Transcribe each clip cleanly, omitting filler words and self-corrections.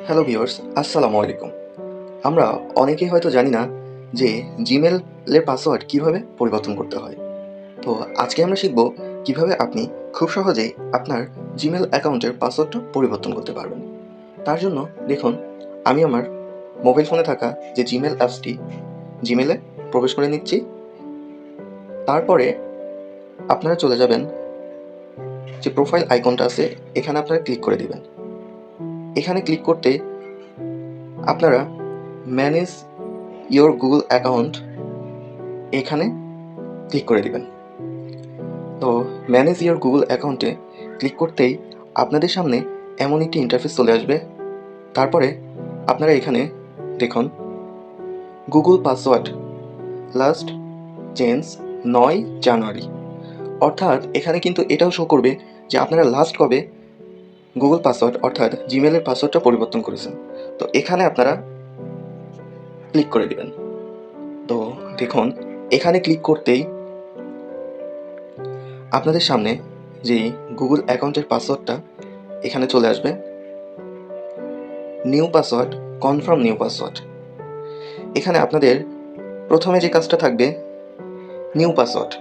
Hello viewers, আসসালামু আলাইকুম। আমরা অনেকেই হয়তো জানি না যে জিমেলের পাসওয়ার্ড কিভাবে পরিবর্তন করতে হয়। তো আজকে আমরা শিখব কিভাবে আপনি খুব সহজেই আপনার জিমেল অ্যাকাউন্টের পাসওয়ার্ডটা পরিবর্তন করতে পারবেন। তার জন্য দেখুন, আমি আমার মোবাইল ফোনে থাকা যে জিমেল অ্যাপসটি, জিমেলে প্রবেশ করে নিচ্ছি। তারপরে আপনারা চলে যাবেন যে প্রোফাইল আইকনটা আছে, এখানে আপনারা ক্লিক করে দিবেন। এখানে ক্লিক করতে আপনারা ম্যানেজ ইওর গুগল অ্যাকাউন্ট এখানে ক্লিক করে দিবেন। তো ম্যানেজ ইওর গুগল অ্যাকাউন্টে ক্লিক করতেই আপনাদের সামনে এমন একটি ইন্টারফেস চলে আসবে। তারপরে আপনারা এখানে দেখুন, গুগল পাসওয়ার্ড লাস্ট চেঞ্জ 9 জানুয়ারি, অর্থাৎ এখানে কিন্তু এটাও শো করবে যে আপনারা লাস্ট কবে গুগল পাসওয়ার্ড অর্থাৎ জিমেলের পাসওয়ার্ডটা পরিবর্তন করেছেন। তো এখানে আপনারা ক্লিক করে দিবেন। তো দেখুন, এখানে ক্লিক করতেই আপনাদের সামনে যেই গুগল অ্যাকাউন্টের পাসওয়ার্ডটা এখানে চলে আসবে, new password, confirm new password. এখানে আপনাদের প্রথমে যে কাজটা থাকবে, নিউ পাসওয়ার্ড।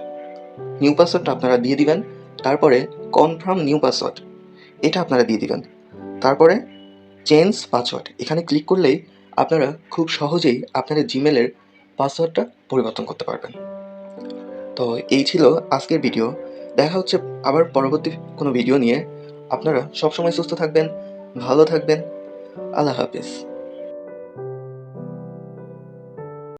নিউ পাসওয়ার্ডটা আপনারা দিয়ে দিবেন। তারপরে কনফার্ম নিউ পাসওয়ার্ড, এটা আপনারা দিয়ে দিবেন। তারপরে চেঞ্জ পাসওয়ার্ড, এখানে ক্লিক করলেই আপনারা খুব সহজেই আপনাদের জিমেলের পাসওয়ার্ডটা পরিবর্তন করতে পারবেন। তো এই ছিল আজকের ভিডিও। দেখা হচ্ছে আবার পরবর্তী কোনো ভিডিও নিয়ে। আপনারা সবসময় সুস্থ থাকবেন, ভালো থাকবেন। আল্লাহ হাফিজ।